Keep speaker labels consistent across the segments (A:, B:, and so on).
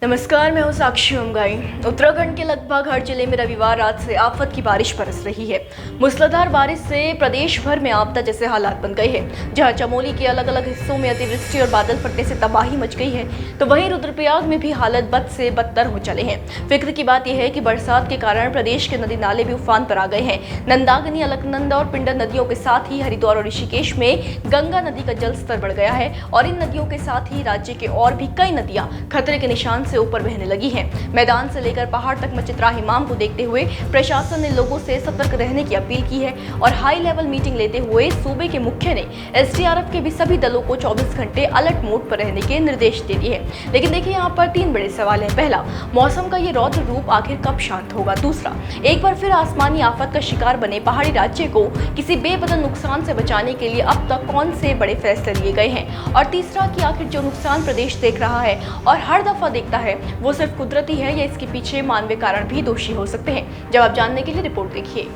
A: नमस्कार, मैं हूं साक्षी उमगाई। उत्तराखंड के लगभग हर जिले में रविवार रात से आफत की बारिश बरस रही है। मूसलाधार बारिश से प्रदेश भर में आपदा जैसे हालात बन गए हैं। जहां चमोली के अलग अलग हिस्सों में अतिवृष्टि और बादल फटने से तबाही मच गई है, तो वहीं रुद्रप्रयाग में भी हालत बद से बदतर हो चले हैं। फिक्र की बात यह है कि बरसात के कारण प्रदेश के नदी नाले भी उफान पर आ गए हैं। नंदाग्नि, अलकनंदा और पिंडर नदियों के साथ ही हरिद्वार और ऋषिकेश में गंगा नदी का जल स्तर बढ़ गया है और इन नदियों के साथ ही राज्य के और भी कई नदियां खतरे के निशान से ऊपर बहने लगी हैं। मैदान से लेकर पहाड़ तक मचे त्राहिमाम को देखते हुए प्रशासन ने लोगों से सतर्क रहने की अपील की है और हाई लेवल मीटिंग लेते हुए सूबे के मुख्य ने एसडीआरएफ के भी सभी दलों को 24 घंटे अलर्ट मोड पर रहने के निर्देश दे दिए हैं। लेकिन देखिए, यहाँ पर 3 बड़े सवाल हैं। पहला, मौसम का ये रौद्र रूप आखिर कब शांत होगा? दूसरा, एक बार फिर आसमानी आफत का शिकार बने पहाड़ी राज्य को किसी बेबदल नुकसान से बचाने के लिए अब तक कौन से बड़े फैसले लिए गए हैं? और तीसरा कि आखिर जो नुकसान प्रदेश देख रहा है और हर दफा देखता है, वो सिर्फ कुदरती है या इसके पीछे मानवीय कारण भी दोषी हो सकते हैं? जवाब जानने के लिए रिपोर्ट देखिए।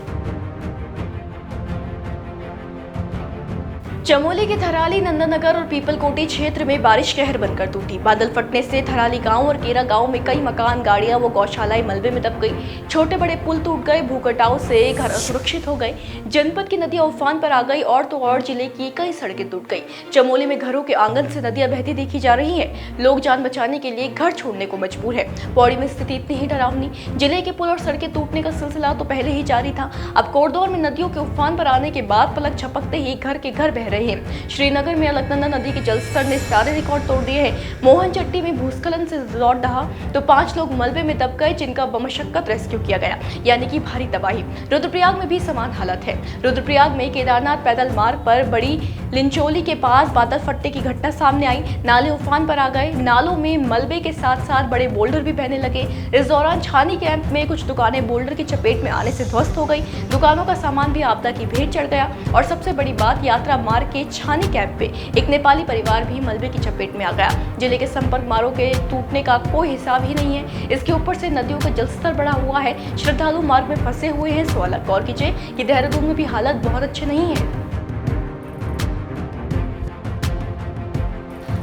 A: चमोली के थराली, नंदनगर और पीपलकोटी क्षेत्र में बारिश कहर बनकर टूटी। बादल फटने से थराली गांव और केरा गांव में कई मकान, गाड़ियां व गौशालाएं मलबे में दब गई। छोटे बड़े पुल टूट गए, भूकटाव से घर असुरक्षित हो गए। जनपद की नदियां उफान पर आ गई और तो और जिले की कई सड़कें टूट गई। चमोली में घरों के आंगन से नदियां बहती देखी जा रही है। लोग जान बचाने के लिए घर छोड़ने को मजबूर है। पौड़ी में स्थिति इतनी ही डरावनी। जिले के पुल और सड़कें टूटने का सिलसिला तो पहले ही जारी था। अब कोरदौर में नदियों के उफान पर आने के बाद पलक झपकते ही घर के घर बह रहे हैं। श्रीनगर में अलकनंदा नदी के जलस्तर ने सारे रिकॉर्ड तोड़ दिए हैं। मोहनचट्टी में भूस्खलन से लौट रहा तो 5 लोग मलबे में दब गए, जिनका बमशक्कत रेस्क्यू किया गया, यानी कि भारी तबाही। रुद्रप्रयाग में भी समान हालत है। रुद्रप्रयाग में केदारनाथ पैदल मार्ग पर बड़ी लिंचोली के पास बादल फटने की घटना सामने आई। नाले उफान पर आ गए। नालों में मलबे के साथ साथ बड़े बोल्डर भी बहने लगे। इस दौरान छानी कैंप में कुछ दुकानें बोल्डर की चपेट में आने से ध्वस्त हो गई। दुकानों का सामान भी आपदा की भेंट चढ़ गया और सबसे बड़ी बात, यात्रा मार्ग के छानी कैंप पे एक नेपाली परिवार भी मलबे की चपेट में आ गया। जिले के संपर्क मार्गों के टूटने का कोई हिसाब ही नहीं है। इसके ऊपर से नदियों का जलस्तर बढ़ा हुआ है। श्रद्धालु मार्ग में फंसे हुए हैं। सो अलग गौर कीजिए कि देहरादून में भी हालत बहुत अच्छे नहीं है।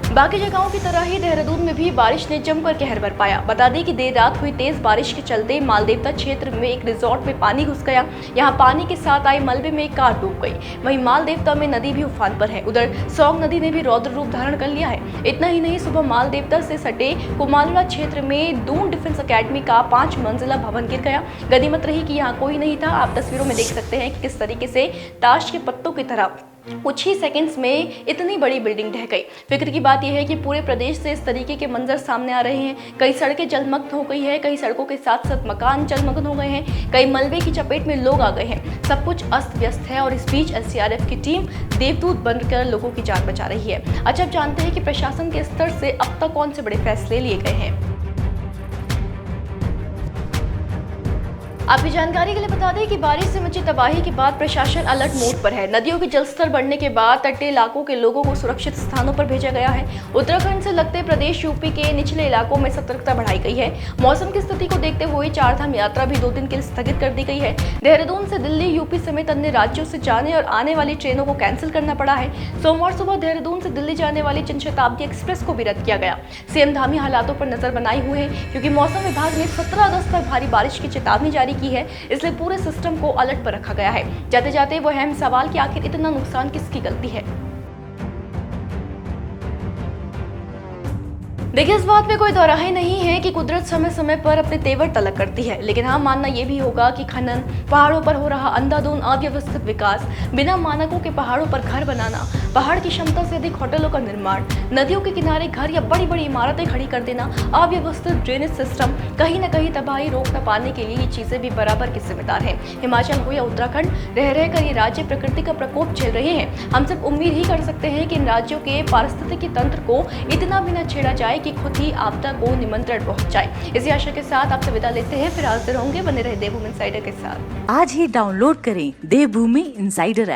A: बाकी जगहों की तरह ही देहरादून में भी बारिश ने जमकर कहर बरपाया। बता दें कि देर रात हुई तेज बारिश के चलते मालदेवता क्षेत्र में एक रिजॉर्ट में पानी घुस गया। यहां पानी के साथ आई मलबे में एक कार डूब गई। वहीं मालदेवता में नदी भी उफान पर है। उधर सौंग नदी ने भी रौद्र रूप धारण कर लिया है। इतना ही नहीं, सुबह मालदेवता से सटे कुमालड़ा क्षेत्र में दून डिफेंस अकेडमी का 5 मंजिला भवन गिर गया। गनीमत रही कि यहाँ कोई नहीं था। आप तस्वीरों में देख सकते हैं कि किस तरीके से ताश के पत्तों की तरह कुछ ही सेकंड्स में इतनी बड़ी बिल्डिंग ढह गई। फिक्र की बात यह है कि पूरे प्रदेश से इस तरीके के मंजर सामने आ रहे हैं। कई सड़कें जलमग्न हो गई है, कई सड़कों के साथ साथ मकान जलमग्न हो गए हैं, कई मलबे की चपेट में लोग आ गए हैं। सब कुछ अस्त व्यस्त है और इस बीच एसडीआरएफ की टीम देवदूत बनकर लोगों की जान बचा रही है। अच्छा, अब जानते हैं कि प्रशासन के स्तर से अब तक कौन से बड़े फैसले लिए गए हैं। आपकी जानकारी के लिए बता दें कि बारिश से मची तबाही के बाद प्रशासन अलर्ट मोड पर है। नदियों के जलस्तर बढ़ने के बाद तटीय इलाकों के लोगों को सुरक्षित स्थानों पर भेजा गया है। उत्तराखंड से लगते प्रदेश यूपी के निचले इलाकों में सतर्कता बढ़ाई गई है। मौसम की स्थिति को देखते हुए 4 धाम यात्रा भी 2 दिन के लिए स्थगित कर दी गई है। देहरादून से दिल्ली, यूपी समेत अन्य राज्यों से जाने और आने वाली ट्रेनों को कैंसिल करना पड़ा है। सोमवार सुबह देहरादून से दिल्ली जाने वाली जनशताब्दी एक्सप्रेस को भी रद्द किया गया। सीएम धामी हालातों पर नजर बनाए हुए हैं, क्योंकि मौसम विभाग ने 17 अगस्त तक भारी बारिश की चेतावनी जारी की है। इसलिए पूरे सिस्टम को अलर्ट पर रखा गया है। जाते जाते वो अहम सवाल कि आखिर इतना नुकसान किसकी गलती है। देखिए, इस बात में कोई दोराहे नहीं है कि कुदरत समय समय पर अपने तेवर तलब करती है, लेकिन हाँ, मानना यह भी होगा कि खनन, पहाड़ों पर हो रहा अंधाधुंध अव्यवस्थित विकास, बिना मानकों के पहाड़ों पर घर बनाना, पहाड़ की क्षमता से अधिक होटलों का निर्माण, नदियों के किनारे घर या बड़ी बड़ी इमारतें खड़ी कर देना, अव्यवस्थित ड्रेनेज सिस्टम, कहीं न कहीं तबाही रोक न पाने के लिए ये चीजें भी बराबर के जिम्मेदार हैं। हिमाचल हो या उत्तराखंड, रह रहकर ये राज्य प्रकृति का प्रकोप झेल रहे हैं। हम सब उम्मीद ही कर सकते हैं कि इन राज्यों के पारिस्थितिकी तंत्र को इतना भी न छेड़ा जाए कि खुद ही आपदा को निमंत्रण पहुंच जाए। इसी आशा के साथ आपसे विदा लेते हैं। फिर हाजिर होंगे, बने रहे देवभूमि इनसाइडर के साथ।
B: आज ही डाउनलोड करें देवभूमि इनसाइडर ऐप।